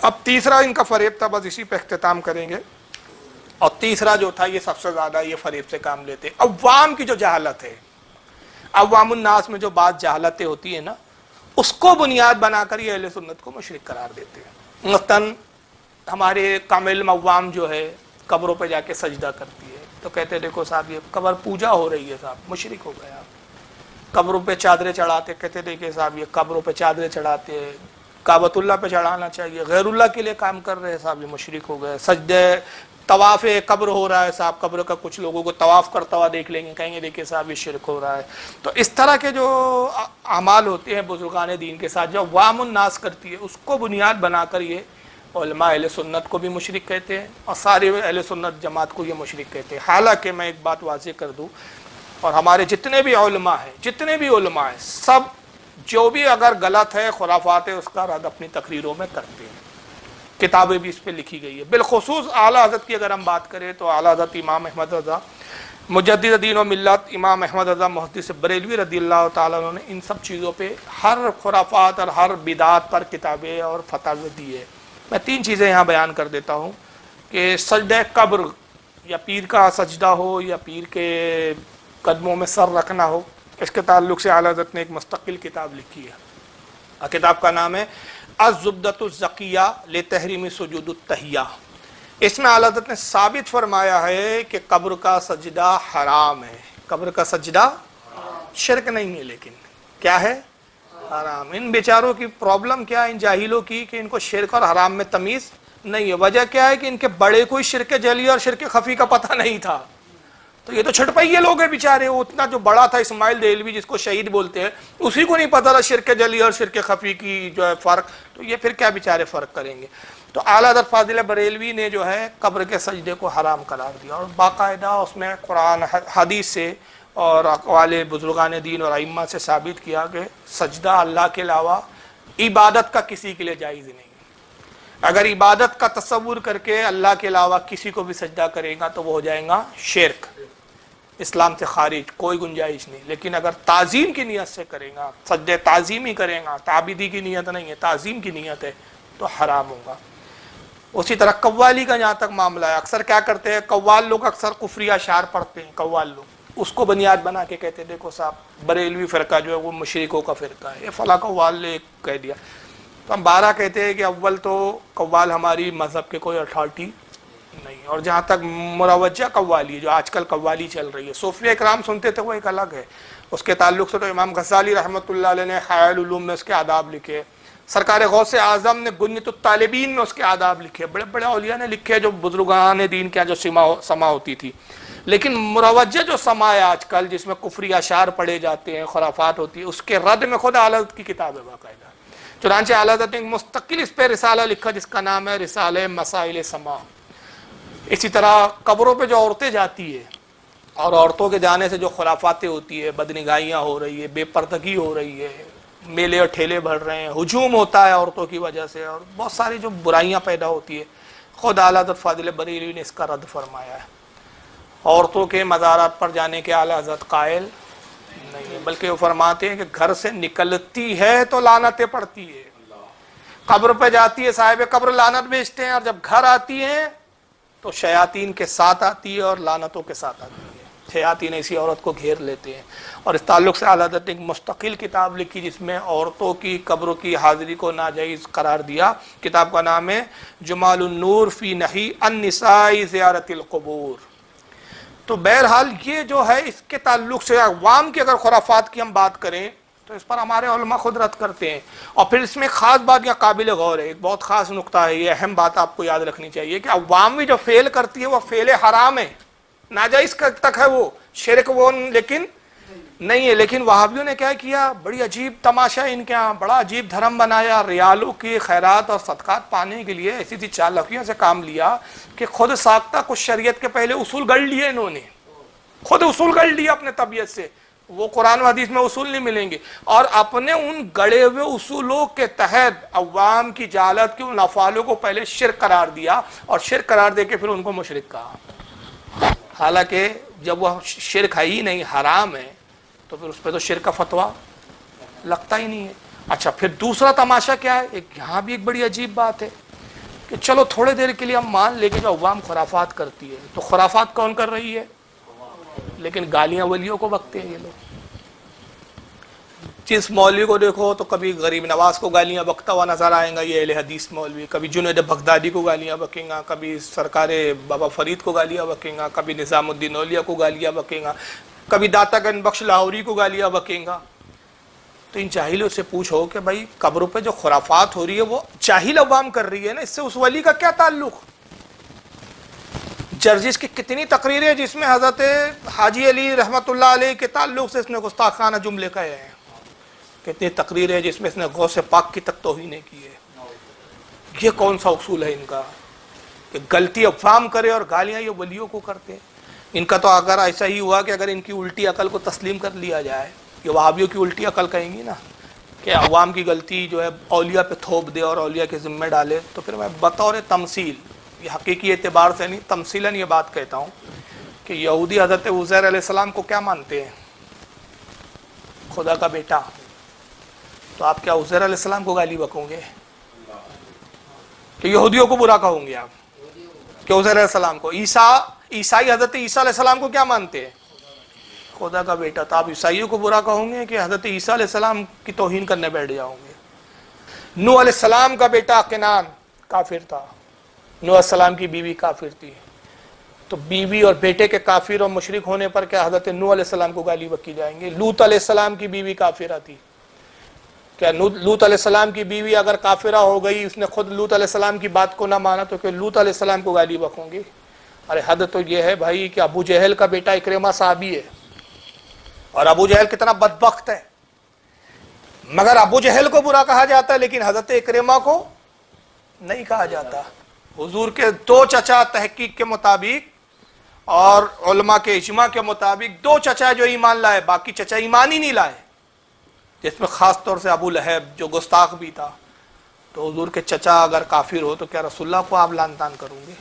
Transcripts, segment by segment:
اب تیسرا ان کا فریب تھا، بس اسی پہ اختتام کریں گے. اور تیسرا جو تھا یہ سب سے زیادہ یہ فریب سے کام لیتے، عوام کی جو جہالت ہے، عوام الناس میں جو بات جہالتیں ہوتی ہیں نا، اس کو بنیاد بنا کر یہ اہل سنت کو مشرک قرار دیتے ہیں. مثلاً ہمارے کم علم عوام جو ہے قبروں پہ جا کے سجدہ کرتی ہے، تو کہتے ہیں دیکھو صاحب یہ قبر پوجا ہو رہی ہے، صاحب مشرک ہو گیا. قبروں پہ چادریں چڑھاتے، کہتے دیکھیں صاحب یہ قبروں پہ چادریں چڑھاتے ہیں، کعبۃ اللہ پہ چڑھانا چاہیے، غیر اللہ کے لیے کام کر رہے ہیں صاحب، یہ مشرک ہو گئے. سجدے طواف قبر ہو رہا ہے صاحب، قبر کا کچھ لوگوں کو طواف کرتا ہوا دیکھ لیں گے، کہیں گے دیکھیں صاحب یہ شرک ہو رہا ہے. تو اس طرح کے جو اعمال ہوتے ہیں بزرگان دین کے ساتھ جو عوام الناس کرتی ہے، اس کو بنیاد بنا کر یہ علماء اہل سنت کو بھی مشرک کہتے ہیں اور سارے اہل سنت جماعت کو یہ مشرک کہتے ہیں. حالانکہ میں ایک بات واضح کر دوں، اور ہمارے جتنے بھی علماء ہیں سب جو بھی اگر غلط ہے خرافات ہے اس کا رد اپنی تقریروں میں کرتے ہیں، کتابیں بھی اس پہ لکھی گئی ہے. بالخصوص اعلیٰ حضرت کی اگر ہم بات کریں تو اعلیٰ حضرت امام احمد رضا مجدد دین و ملت امام احمد رضا محدث بریلوی رضی اللہ تعالیٰ عنہ نے ان سب چیزوں پہ ہر خرافات اور ہر بدعات پر کتابیں اور فتاوی دی ہے. میں 3 چیزیں یہاں بیان کر دیتا ہوں کہ سجدہ قبر یا پیر کا سجدہ ہو یا پیر کے قدموں میں سر رکھنا ہو، اس کے تعلق سے اعلیٰ حضرت نے ایک مستقل کتاب لکھی ہے. کتاب کا نام ہے الزبدۃ الزکیہ لتحریم سجود التحیہ. اس میں اعلیٰ حضرت نے ثابت فرمایا ہے کہ قبر کا سجدہ حرام ہے. قبر کا سجدہ شرک نہیں ہے، لیکن کیا ہے؟ حرام. ان بیچاروں کی پرابلم کیا ہے ان جاہلوں کی کہ ان کو شرک اور حرام میں تمیز نہیں ہے. وجہ کیا ہے کہ ان کے بڑے کوئی شرک جلی اور شرک خفی کا پتہ نہیں تھا. تو یہ تو چھٹپئیے لوگ ہیں بیچارے، وہ اتنا جو بڑا تھا اسماعیل دہلوی جس کو شہید بولتے ہیں، اسی کو نہیں پتا تھا شرک جلی اور شرک خفی کی جو ہے فرق. تو یہ پھر کیا بیچارے فرق کریں گے. تو اعلیٰ حضرت فاضل بریلوی نے جو ہے قبر کے سجدے کو حرام قرار دیا اور باقاعدہ اس میں قرآن حدیث سے اور اقوال بزرگان دین اور ائمہ سے ثابت کیا کہ سجدہ اللہ کے علاوہ عبادت کا کسی کے لیے جائز نہیں. اگر عبادت کا تصور کر کے اللہ کے علاوہ کسی کو بھی سجدہ کرے گا تو وہ ہو جائے گا شرک، اسلام سے خارج، کوئی گنجائش نہیں. لیکن اگر تعظیم کی نیت سے کرے گا، سجدہ تعظیم ہی کرے گا، تعبیدی کی نیت نہیں ہے، تعظیم کی نیت ہے، تو حرام ہوگا. اسی طرح قوالی کا جہاں تک معاملہ ہے، اکثر کیا کرتے ہیں قوال لوگ اکثر کفری اشعار پڑھتے ہیں. قوال لوگ اس کو بنیاد بنا کے کہتے ہیں دیکھو صاحب بریلوی فرقہ جو ہے وہ مشرکوں کا فرقہ ہے، یہ فلاں قوال نے کہہ دیا. تو ہم 12 کہتے ہیں کہ اول تو قوال ہماری مذہب کے کوئی اتھارٹی نہیں. اور جہاں تک مروجہ قوالی جو آج کل قوالی چل رہی ہے، صوفیہ اکرام سنتے تھے، وہ ایک الگ ہے. اس کے تعلق سے تو امام غزالی رحمۃ اللہ علیہ نے حیاء العلوم میں اس کے آداب لکھے، سرکار غوث اعظم نے گنیت الطالبین میں اس کے آداب لکھے، بڑے بڑے اولیاء نے لکھے جو بزرگان دین کے جو سما ہوتی تھی. لیکن مروجہ جو سما ہے آج کل جس میں کفری اشعار پڑھے جاتے ہیں، خرافات ہوتی ہے، اس کے رد میں خود اعلیٰ حضرت کی کتاب ہے باقاعدہ. چنانچہ اعلیٰ حضرت نے مستقل اس پہ رسالہ لکھا جس کا نام ہے رسالہ مسائل سما. اسی طرح قبروں پہ جو عورتیں جاتی ہے اور عورتوں کے جانے سے جو خرافاتیں ہوتی ہے، بدنگاہیاں ہو رہی ہے، بے پردگی ہو رہی ہے، میلے اور ٹھیلے بڑھ رہے ہیں، ہجوم ہوتا ہے عورتوں کی وجہ سے اور بہت ساری جو برائیاں پیدا ہوتی ہے، خود اعلیٰ حضرت فاضل بریلوی نے اس کا رد فرمایا ہے. عورتوں کے مزارات پر جانے کے اعلیٰ حضرت قائل نہیں ہے، بلکہ وہ فرماتے ہیں کہ گھر سے نکلتی ہے تو لعنتیں پڑتی ہے. قبر پہ جاتی ہے صاحب قبر لعنت بھیجتے ہیں، اور جب گھر آتی ہیں تو شیاطین کے ساتھ آتی ہے اور لعنتوں کے ساتھ آتی ہے. شیاطین ایسی عورت کو گھیر لیتے ہیں. اور اس تعلق سے اعلیٰ حضرت نے ایک مستقل کتاب لکھی جس میں عورتوں کی قبروں کی حاضری کو ناجائز قرار دیا. کتاب کا نام ہے جمال النور فی نہی النساء زیارت القبور. تو بہرحال یہ جو ہے اس کے تعلق سے عوام کی اگر خرافات کی ہم بات کریں تو اس پر ہمارے علماء خود رد کرتے ہیں. اور پھر اس میں ایک خاص بات یا قابل غور ہے، ایک بہت خاص نقطہ ہے، یہ اہم بات آپ کو یاد رکھنی چاہیے کہ عوامی جو فعل کرتی ہے وہ فعل حرام ہے، ناجائز تک ہے، وہ شرک وہ لیکن نہیں ہے. لیکن وہابیوں نے کیا کیا، بڑی عجیب تماشا ان کے ہاں، بڑا عجیب دھرم بنایا. ریالوں کی خیرات اور صدقات پانے کے لیے ایسی سی چالاکیوں سے کام لیا کہ خود ساختہ کچھ شریعت کے پہلے اصول گڑھ لیے انہوں نے، خود اصول گڑھ لیا اپنے طبیعت سے. وہ قرآن و حدیث میں اصول نہیں ملیں گے، اور اپنے ان گڑے ہوئے اصولوں کے تحت عوام کی جہالت کے ان افعالوں کو پہلے شرک قرار دیا اور شرک قرار دے کے پھر ان کو مشرک کہا. حالانکہ جب وہ شرک ہے ہی نہیں، حرام ہے، تو پھر اس پہ تو شرک کا فتویٰ لگتا ہی نہیں ہے. اچھا پھر دوسرا تماشا کیا ہے، ایک یہاں بھی ایک بڑی عجیب بات ہے کہ چلو تھوڑے دیر کے لیے ہم مان لیں کہ جو عوام خرافات کرتی ہے، تو خرافات کون کر رہی ہے؟ لیکن گالیاں ولیوں کو بکتے ہیں یہ لوگ۔ جس مولوی کو دیکھو تو کبھی غریب نواز کو گالیاں بکتا ہوا نظر آئے گا، یہ اہل حدیث مولوی، کبھی جنید بغدادی کو گالیاں بکیں گا، کبھی سرکار بابا فرید کو گالیاں بکیں گا، کبھی نظام الدین اولیاء کو گالیاں بکیں گا، کبھی داتا گنج بخش لاہوری کو گالیاں بکیں گا۔ تو ان جاہلوں سے پوچھو کہ بھائی قبروں پہ جو خرافات ہو رہی ہے وہ جاہل عوام کر رہی ہے نا، اس سے اس ولی کا کیا تعلق؟ جرجس کی کتنی تقریریں جس میں حضرت حاجی علی رحمت اللہ علیہ کے تعلق سے اس نے گستاخانہ جملے کہے ہیں، کتنی تقریریں جس میں اس نے غوث پاک کی تک توہین کی ہے۔ یہ کون سا اصول ہے ان کا کہ غلطی عوام کرے اور گالیاں یہ ولیوں کو کرتے ہیں؟ ان کا تو اگر ایسا ہی ہوا کہ اگر ان کی الٹی عقل کو تسلیم کر لیا جائے، یہ وہابیوں کی الٹی عقل کہیں گی نا کہ عوام کی غلطی جو ہے اولیاء پہ تھوپ دے اور اولیاء کے ذمہ ڈالے، تو پھر میں بطور تمثیل، یہ حقیقی اعتبار سے نہیں، تمثیلاً یہ بات کہتا ہوں کہ یہودی حضرت عزیر علیہ السلام کو کیا مانتے ہیں؟ خدا کا بیٹا۔ تو آپ کیا عزیر علیہ السلام کو گالی بکوں گے کہ یہودیوں کو برا کہوں گے آپ کہ عزیر علیہ السلام کو؟ عیسائی حضرت عیسیٰ علیہ السلام کو کیا مانتے ہیں؟ خدا کا بیٹا۔ تو آپ عیسائیوں کو برا کہوں گے کہ حضرت عیسیٰ علیہ السلام کی توہین کرنے بیٹھ جاؤں گے؟ نوح علیہ السلام کا بیٹا کنعان کافر تھا، نوح علیہ السلام کی بیوی کافر تھی، تو بیوی اور بیٹے کے کافر اور مشرک ہونے پر کیا حضرت نوح علیہ السلام کو گالی بکی جائیں گے؟ لوط علیہ السلام کی بیوی کافرہ تھی، کیا لوط علیہ السلام کی بیوی اگر کافرہ ہو گئی، اس نے خود لوط علیہ السلام کی بات کو نہ مانا، تو کہ لوط علیہ السلام کو گالی بکوں گی؟ ارے حد تو یہ ہے بھائی کہ ابو جہل کا بیٹا اکرمہ صحابی ہے، اور ابو جہل کتنا بدبخت ہے، مگر ابو جہل کو برا کہا جاتا ہے لیکن حضرت اکرمہ کو نہیں کہا جاتا۔ حضور کے دو چچا تحقیق کے مطابق اور علماء کے اجماع کے مطابق دو چچا جو ایمان لائے، باقی چچا ایمان ہی نہیں لائے، جس میں خاص طور سے ابو لہب جو گستاخ بھی تھا۔ تو حضور کے چچا اگر کافر ہو تو کیا رسول اللہ کو آپ لعن طعن کروں گے؟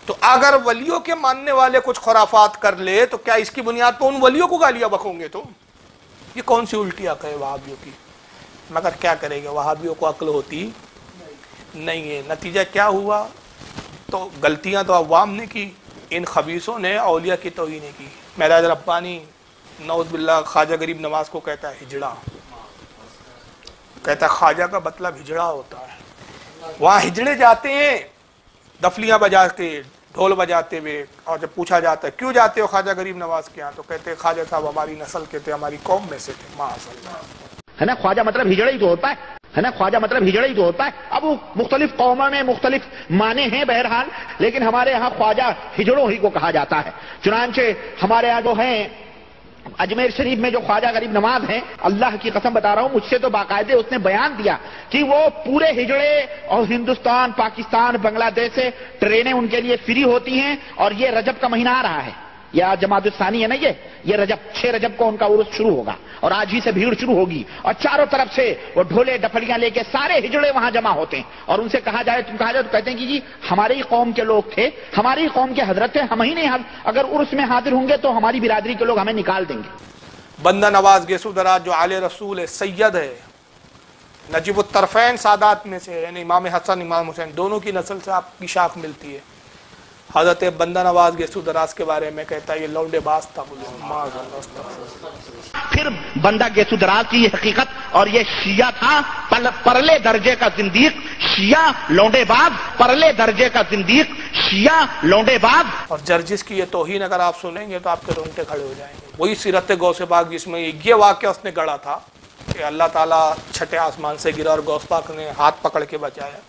تو اگر ولیوں کے ماننے والے کچھ خرافات کر لے تو کیا اس کی بنیاد پر ان ولیوں کو گالیاں بکوں گے؟ تو یہ کون سی الٹی عقل ہے وہابیوں کی؟ مگر کیا کرے گا، وہابیوں کو عقل ہوتی نہیں ہے۔ نتیجہ کیا ہوا؟ تو غلطیاں تو عوام نے کی، ان خبیثوں نے اولیاء کی توہین کی۔ معراج ربانی نعوذ باللہ خواجہ غریب نواز کو کہتا ہے ہجڑا، کہتا ہے خواجہ کا مطلب ہجڑا ہوتا ہے۔ وہاں ہجڑے جاتے ہیں دفلیاں بجا کے، ڈھول بجاتے ہوئے، اور جب پوچھا جاتا ہے کیوں جاتے ہو خواجہ غریب نواز کے یہاں، تو کہتے ہیں خواجہ صاحب ہماری نسل کے تھے، ہماری قوم میں سے تھے۔ ہے نا، خواجہ مطلب ہجڑا ہی تو ہوتا ہے نا، خواجہ مطلب ہجڑا ہی تو ہوتا ہے۔ اب وہ مختلف قوموں میں مختلف معنی ہیں بہرحال، لیکن ہمارے یہاں خواجہ ہجڑوں ہی کو کہا جاتا ہے۔ چنانچہ ہمارے یہاں جو ہیں اجمیر شریف میں جو خواجہ غریب نواز ہیں، اللہ کی قسم بتا رہا ہوں، مجھ سے تو باقاعدہ اس نے بیان دیا کہ وہ پورے ہجڑے اور ہندوستان، پاکستان، بنگلہ دیش سے ٹرینیں ان کے لیے فری ہوتی ہیں، اور یہ رجب کا مہینہ آ رہا ہے، یا جمادی الثانی ہے نا، یہ رجب 6 رجب کو ان کا عرس شروع ہوگا، اور آج ہی سے بھیڑ شروع ہوگی، اور چاروں طرف سے وہ ڈھولے ڈپڑیاں لے کے سارے ہجڑے وہاں جمع ہوتے ہیں، اور ان سے کہا جائے تو کہتے ہیں کہ جی ہماری قوم کے لوگ تھے، ہماری قوم کے حضرت تھے، ہم ہی نہیں، اگر عرس میں حاضر ہوں گے تو ہماری برادری کے لوگ ہمیں نکال دیں گے۔ بندہ نواز گیسو دراز جو آل رسول ہے، سید ہے، نجیب الطرفین سادات میں سے، یعنی امام حسن امام حسین دونوں کی نسل سے آپ کی شاخ ملتی ہے۔ حضرت بندہ نواز گیسو دراز کے بارے میں کہتا ہے یہ لونڈے باز تھا، پھر بندہ گیسو دراز کی یہ حقیقت، اور یہ شیعہ تھا پرلے درجے کا زندیق، شیعہ لونڈے باز، پرلے درجے کا زندیق، شیعہ لونڈے باز۔ اور جرجس کی یہ توہین اگر آپ سنیں گے تو آپ کے رونگٹے کھڑے ہو جائیں گے۔ وہی سیرت غوث پاک جس میں یہ واقعہ اس نے گڑھا تھا کہ اللہ تعالیٰ چھٹے آسمان سے گرا اور غوث پاک نے ہاتھ پکڑ کے بچایا،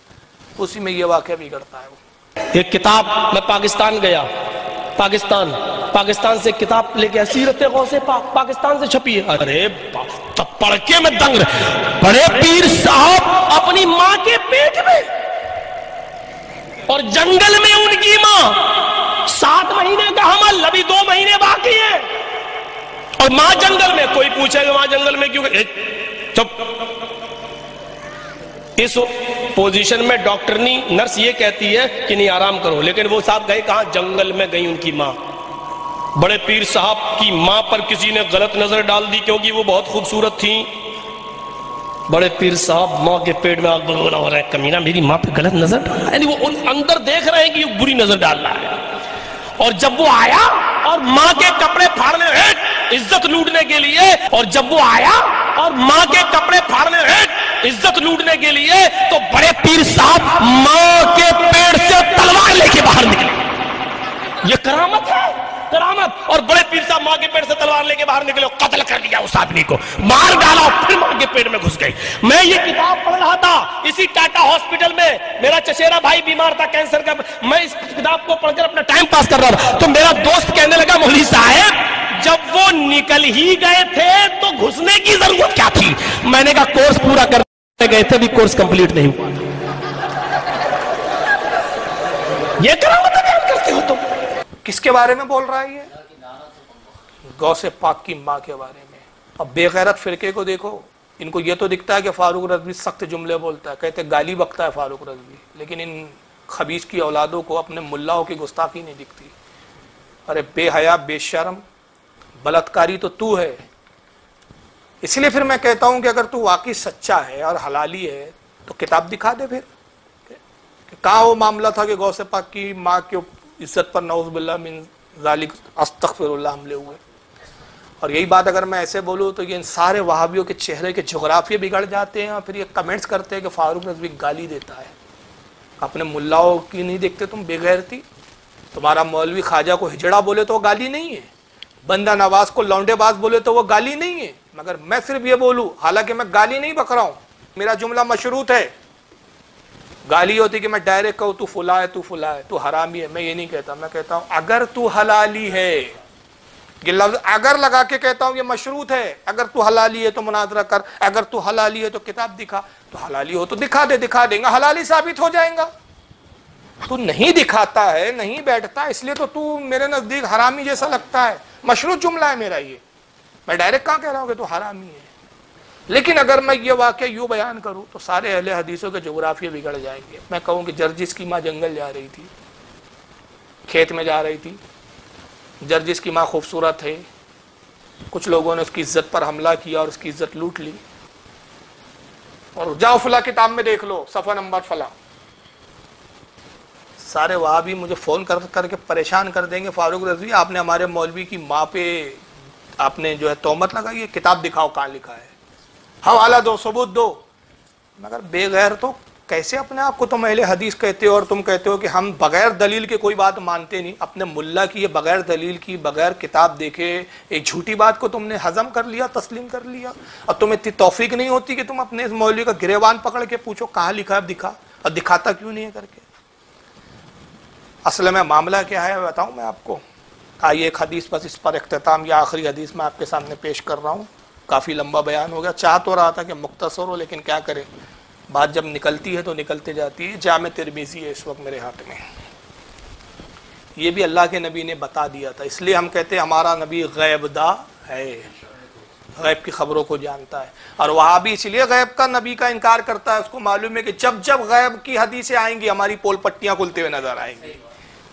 اسی میں یہ واقعہ بھی گڑھتا ہے۔ ایک کتاب میں پاکستان گیا، پاکستان سے کتاب لے کے سیرت غوث پاک پاکستان سے چھپی ہے، ارے پڑھ کے میں دنگ رہے، بڑے پیر صاحب اپنی ماں کے پیٹ میں اور جنگل میں ان کی ماں 7 مہینے کا حمل، ابھی 2 مہینے باقی ہے، اور ماں جنگل میں۔ کوئی پوچھے گا ماں جنگل میں کیوں؟ چپ۔ اس پوزیشن میں ڈاکٹرنی نرس یہ کہتی ہے کہ نہیں آرام کرو، لیکن وہ صاحب گئے کہاں؟ جنگل میں گئی ان کی ماں۔ بڑے پیر صاحب کی ماں پر کسی نے غلط نظر ڈال دی کیونکہ وہ بہت خوبصورت تھیں، بڑے پیر صاحب ماں کے پیٹ میں آگ بگولا ہو رہا ہے، کمینہ میری ماں پہ غلط نظر ڈال رہا ہے، یعنی وہ اندر دیکھ رہے ہیں کہ یہ بری نظر ڈال رہا ہے۔ اور جب وہ آیا اور ماں کے کپڑے پھاڑنے عزت لوٹنے کے لیے، اور جب وہ آیا اور ماں کے کپڑے پھاڑنے عزت لوٹنے کے لیے، تو بڑے پیر صاحب ماں کے پیٹ سے تلوار لے کے باہر نکلے۔ یہ کرامت ہے، کرامت۔ اور بڑے پیر صاحب ماں کے پیٹ سے تلوار لے کے باہر نکلے، قتل کر دیا اس آدمی کو، مار ڈالا، پھر ماں کے پیٹ میں گھس گئی۔ میں یہ کتاب پڑھ رہا تھا اسی ٹاٹا ہاسپٹل میں، میرا چچیرا بھائی بیمار تھا کینسر کا، میں اس کتاب کو پڑھ کر اپنا ٹائم پاس کر رہا تھا، تو میرا دوست کہنے لگا مولوی صاحب جب وہ نکل ہی گئے تھے تو گھسنے کی ضرورت کیا تھی؟ میں نے کہا کورس پورا کرنے گئے تھے، بھی کورس کمپلیٹ نہیں ہوا۔ یہ کرامت بیان کرتے ہو تم؟ کس کے بارے میں بول رہا ہے یہ؟ غوث پاک کی ماں کے بارے میں۔ اب بے غیرت فرقے کو دیکھو، ان کو یہ تو دکھتا ہے کہ فاروق رضوی سخت جملے بولتا ہے، کہتے گالی بکتا ہے فاروق رضوی، لیکن ان خبیث کی اولادوں کو اپنے ملاؤں کی گستاخی نہیں دکھتی۔ ارے بے حیا، بے شرم، بلاتکاری تو ہے۔ اس لیے پھر میں کہتا ہوں کہ اگر تو واقعی سچا ہے اور حلالی ہے تو کتاب دکھا دے پھر، کہ کہاں وہ معاملہ تھا کہ غوث پاک کی ماں کی عزت پر نعوذ باللہ من ذالک استغفر اللہ حملے ہوئے۔ اور یہی بات اگر میں ایسے بولوں تو یہ ان سارے وہابیوں کے چہرے کے جغرافیے بگڑ جاتے ہیں، اور پھر یہ کمنٹس کرتے ہیں کہ فاروق رضوی گالی دیتا ہے۔ اپنے ملاؤں کی نہیں دیکھتے تم بے غیرتی؟ تمہارا مولوی خواجہ کو ہجڑا بولے تو وہ گالی نہیں ہے، بندہ نواز کو لونڈے باز بولے تو وہ گالی نہیں ہے، مگر میں صرف یہ بولوں، حالانکہ میں گالی نہیں بک رہا ہوں، میرا جملہ مشروط ہے۔ گالی ہوتی کہ میں ڈائریکٹ کہوں تو فلاں ہے، تو فلاں ہے، تو حرامی ہے، میں یہ نہیں کہتا، میں کہتا ہوں اگر تو حلالی ہے، یہ لفظ اگر لگا کے کہتا ہوں، یہ مشروط ہے، اگر تو حلالی ہے تو مناظرہ کر، اگر تو حلالی ہے تو کتاب دکھا، تو حلالی ہو تو دکھا دے، دکھا دیں گا، حلالی ثابت ہو جائیں گا۔ تو نہیں دکھاتا ہے، نہیں بیٹھتا، اس لیے تو میرے نزدیک حرامی جیسا لگتا ہے۔ مشروط جملہ ہے میرا یہ، میں ڈائریکٹ کہاں کہہ رہا ہوں کہ تو حرامی ہے۔ لیکن اگر میں یہ واقعہ یوں بیان کروں تو سارے اہل حدیثوں کے جغرافیے بگڑ جائیں گے۔ میں کہوں کہ جرجس کی ماں جنگل جا رہی تھی، کھیت میں جا رہی تھی، جرجس کی ماں خوبصورت ہے، کچھ لوگوں نے اس کی عزت پر حملہ کیا اور اس کی عزت لوٹ لی، اور جاؤ فلاں کتاب میں دیکھ لو صفحہ نمبر فلاں۔ سارے وہاں بھی مجھے فون کر کے پریشان کر دیں گے، فاروق رضوی آپ نے ہمارے مولوی کی ماں پہ آپ نے جو ہے تہمت لگائی ہے، کتاب دکھاؤ کہاں لکھا ہے، حوالہ دو، ثبوت دو۔ مگر بے غیر تو کیسے اپنے آپ کو تم اہل حدیث کہتے ہو، اور تم کہتے ہو کہ ہم بغیر دلیل کے کوئی بات مانتے نہیں، اپنے ملا کی یہ بغیر دلیل کی، بغیر کتاب دیکھے ایک جھوٹی بات کو تم نے ہضم کر لیا، تسلیم کر لیا، اور تمہیں اتنی توفیق نہیں ہوتی کہ تم اپنے اس مولوی کا گریبان پکڑ کے پوچھو کہاں لکھا ہے، دکھا، اور دکھاتا کیوں نہیں ہے کر کے۔ اصل میں معاملہ کیا ہے بتاؤں میں آپ کو؟ آئیے ایک حدیث بس اس پر اختتام، یا آخری حدیث میں آپ کے سامنے پیش کر رہا ہوں، کافی لمبا بیان ہو گیا، چاہ تو رہا تھا کہ مختصر ہو، لیکن کیا کریں، بات جب نکلتی ہے تو نکلتے جاتی ہے۔ جامع ترمذی ہے اس وقت میرے ہاتھ میں، یہ بھی اللہ کے نبی نے بتا دیا تھا، اس لیے ہم کہتے ہیں ہمارا نبی غیب دا ہے، غیب کی خبروں کو جانتا ہے۔ اور وہاں بھی اس لیے غیب کا نبی کا انکار کرتا ہے، اس کو معلوم ہے کہ جب جب غیب کی حدیثیں آئیں گی ہماری پول پٹیاں کھلتے ہوئے نظر آئیں گی،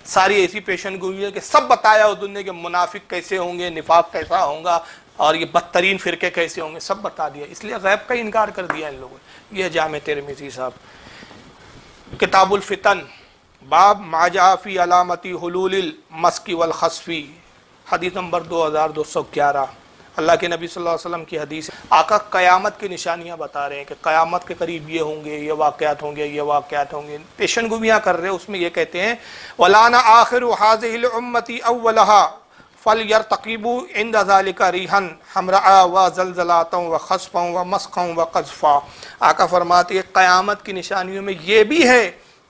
ساری ایسی پیشن گوئی ہے کہ سب بتایا اس دنیا کے منافق کیسے ہوں گے، نفاق کیسا ہوگا، اور یہ بدترین فرقے کیسے ہوں گے، سب بتا دیا، اس لیے غیب کا انکار کر دیا ان لوگوں نے۔ یہ جامع ترمذی صاحب، کتاب الفتن، باب ما جاء فی علامتی حلول المسک والخسف، حدیث نمبر 2211۔ اللہ کے نبی صلی اللہ علیہ وسلم کی حدیث، آقا قیامت کی نشانیاں بتا رہے ہیں کہ قیامت کے قریب یہ ہوں گے، یہ واقعات ہوں گے، یہ واقعات ہوں گے، پیشن گوئیاں کر رہے ہیں۔ اس میں یہ کہتے ہیں وَلَانَ آخِرُ هَذِهِ الْأُمَّةِ أَوَّلَهَا فَلْيَرْتَقِبُوا عِنْدَ ذَلِكَ رِيحًا حَمْرَاءَ وَزَلْزَلَةً وَخَسْفًا وَمَسْخًا وَقَذْفًا۔ آقا فرماتے ہیں قیامت کی نشانیوں میں یہ بھی ہے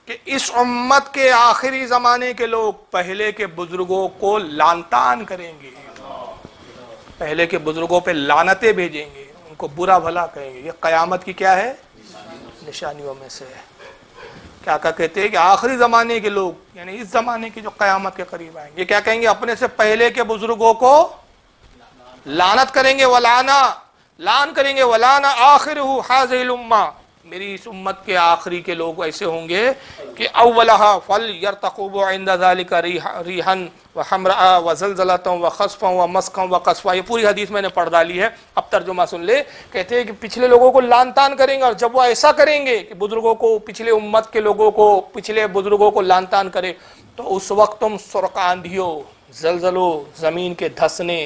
کہ اس امت کے آخری زمانے کے لوگ پہلے کے بزرگوں کو لعن طعن کریں گے، پہلے کے بزرگوں پہ لعنتیں بھیجیں گے، ان کو برا بھلا کہیں گے۔ یہ قیامت کی کیا ہے؟ نشانیوں میں سے ہے۔ کیا کہتے ہیں کہ آخری زمانے کے لوگ، یعنی اس زمانے کی جو قیامت کے قریب آئیں گے، یہ کیا کہیں گے؟ اپنے سے پہلے کے بزرگوں کو لعنت کریں گے، ولانا لعن کریں گے، ولانا آخرہ ہذہ الامہ، میری اس امت کے آخری کے لوگ ایسے ہوں گے کہ اولہا فل یرتقب عند ذالک ریحن وحمرا وزلزلۃ وخسفا ومسخا وقصفا، یہ پوری حدیث میں نے پڑھ ڈالی ہے، اب ترجمہ سن لے۔ کہتے ہیں کہ پچھلے لوگوں کو لان تان کریں گے، اور جب وہ ایسا کریں گے کہ بزرگوں کو، پچھلے امت کے لوگوں کو، پچھلے بزرگوں کو لان تان کرے، تو اس وقت تم سرخ آندھیوں، زلزلوں، زمین کے دھسنے،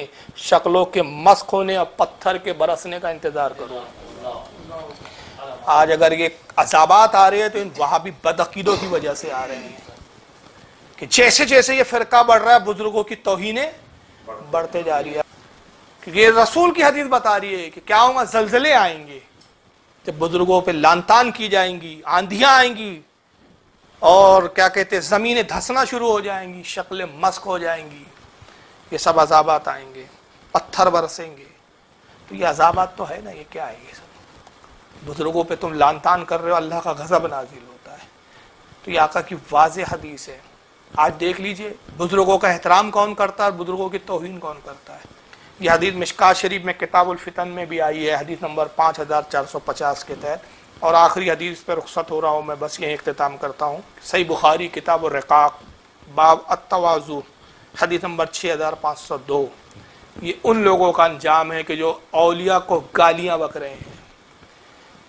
شکلوں کے مسخ ہونے اور پتھر کے برسنے کا انتظار کرو۔ آج اگر یہ عذابات آ رہے ہیں تو ان وہابی بدعقیدوں کی وجہ سے آ رہے ہیں کہ جیسے جیسے یہ فرقہ بڑھ رہا ہے بزرگوں کی توہینیں بڑھتے جا رہی ہے۔ کہ یہ رسول کی حدیث بتا رہی ہے کہ کیا ہوگا، زلزلے آئیں گے جب بزرگوں پہ لان تان کی جائیں گی، آندھیاں آئیں گی، اور کیا کہتے ہیں زمینیں دھسنا شروع ہو جائیں گی، شکلیں مسخ ہو جائیں گی، یہ سب عذابات آئیں گے، پتھر برسیں گے۔ تو یہ عذابات تو ہے نا، یہ کیا ہے یہ سب؟ بزرگوں پہ تم لان تان کر رہے ہو، اللہ کا غضب نازل ہوتا ہے۔ تو یہ آقا کی واضح حدیث ہے۔ آج دیکھ لیجئے بزرگوں کا احترام کون کرتا ہے اور بزرگوں کی توہین کون کرتا ہے۔ یہ حدیث مشکات شریف میں کتاب الفتن میں بھی آئی ہے، حدیث نمبر 5450 کے تحت۔ اور آخری حدیث پہ رخصت ہو رہا ہوں میں، بس یہیں اختتام کرتا ہوں۔ صحیح بخاری کتاب الرقاق باب التواضع حدیث نمبر 6502۔ یہ ان لوگوں کا انجام ہے کہ جو اولیاء کو گالیاں بک رہے ہیں،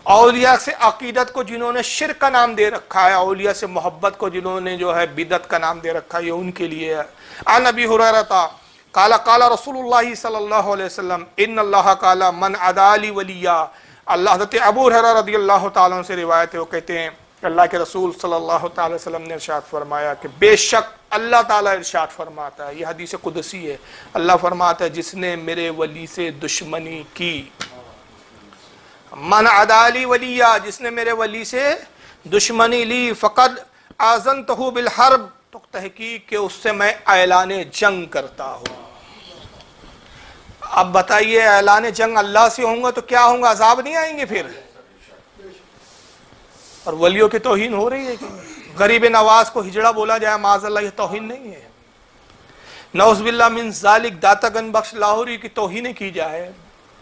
اولیاء سے عقیدت کو جنہوں نے شرک کا نام دے رکھا ہے، اولیاء سے محبت کو جنہوں نے جو ہے بدعت کا نام دے رکھا ہے، یہ ان کے لیے ہے۔ عن ابی ہریرہ قال قال رسول اللہ صلی اللہ علیہ وسلم ان اللہ قال من عدا لی ولیا۔ اللہ حضرت ابو ہریرہ رضی اللہ تعالیٰ عنہ سے روایت ہے، وہ کہتے ہیں کہ اللہ کے رسول صلی اللہ تعالی وسلم نے ارشاد فرمایا کہ بے شک اللہ تعالیٰ ارشاد فرماتا ہے، یہ حدیث قدسی ہے، اللہ فرماتا ہے جس نے میرے ولی سے دشمنی کی، من عدالی ولیہ، جس نے میرے ولی سے دشمنی لی، فقد آذنتہ بالحرب، تو تحقیق کہ اس سے میں اعلان جنگ کرتا ہوں۔ اب بتائیے اعلان جنگ اللہ سے ہوں گا تو کیا ہوں گا، عذاب نہیں آئیں گے پھر؟ اور ولیوں کی توہین ہو رہی ہے کہ غریب نواز کو ہجڑا بولا جائے، معاذ اللہ، یہ توہین نہیں ہے؟ نعوذ باللہ من ذالک داتا گنج بخش لاہوری کی توہین کی جائے،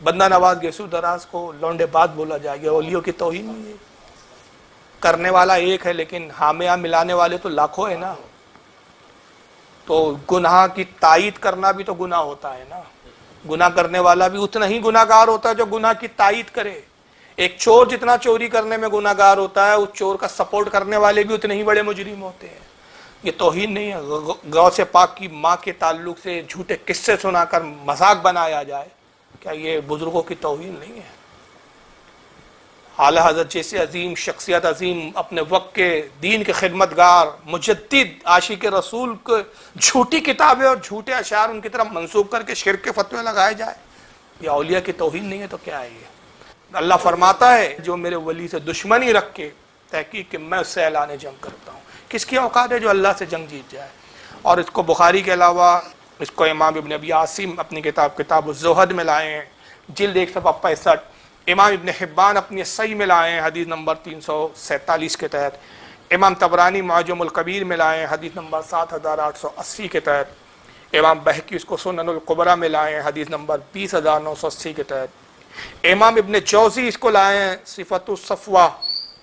بندہ نواز گیسو دراز کو لونڈے بات بولا جائے گا، ولیوں کی توہین نہیں ہے؟ کرنے والا ایک ہے لیکن حامیہ ملانے والے تو لاکھوں ہیں نا۔ تو گناہ کی تائید کرنا بھی تو گناہ ہوتا ہے نا، گناہ کرنے والا بھی اتنا ہی گناہ گار ہوتا ہے جو گناہ کی تائید کرے۔ ایک چور جتنا چوری کرنے میں گناہ گار ہوتا ہے، اس چور کا سپورٹ کرنے والے بھی اتنے ہی بڑے مجرم ہوتے ہیں۔ یہ توہین نہیں ہے۔ غوث پاک کی ماں کے تعلق سے جھوٹے قصے سنا کر مذاق بنایا جائے، کیا یہ بزرگوں کی توہین نہیں ہے؟ اعلیٰ حضرت جیسے عظیم شخصیت، عظیم اپنے وقت کے دین کے خدمتگار مجدد عاشق رسول کو جھوٹی کتابیں اور جھوٹے اشعار ان کی طرف منسوب کر کے شرک کے فتوے لگائے جائے، یہ اولیاء کی توہین نہیں ہے تو کیا ہے یہ؟ اللہ فرماتا ہے جو میرے ولی سے دشمنی رکھ کے، تحقیق کہ میں اس سے اعلان جنگ کرتا ہوں۔ کس کی اوقات ہے جو اللہ سے جنگ جیت جائے؟ اور اس کو بخاری کے علاوہ اس کو امام ابن ابی عاصم اپنی کتاب الزہد میں لائے ہیں، جلد 165۔ امام ابن حبان اپنی صحیح میں لائے ہیں حدیث نمبر 347 کے تحت۔ امام طبرانی معجم الکبیر میں لائے ہیں حدیث نمبر 7880 کے تحت۔ امام بہقی اس کو سنن الکبریٰ میں لائے ہیں حدیث نمبر 20980 کے تحت۔ امام ابن جوزی اس کو لائے ہیں صفت الصفوہ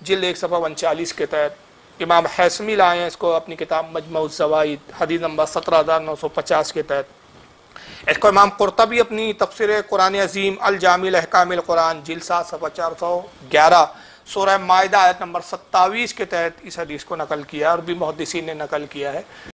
جلد 149 کے تحت۔ امام حیثمی لائے ہیں اس کو اپنی کتاب مجمع الزوائد حدیث نمبر 17950 کے تحت۔ اس کو امام قرطبی اپنی تفسیر قرآن عظیم الجامع احکام القرآن جلد 7 صفحہ 411 سورہ مائدہ آیت نمبر 27 کے تحت اس حدیث کو نقل کیا، اور بھی محدثین نے نقل کیا ہے۔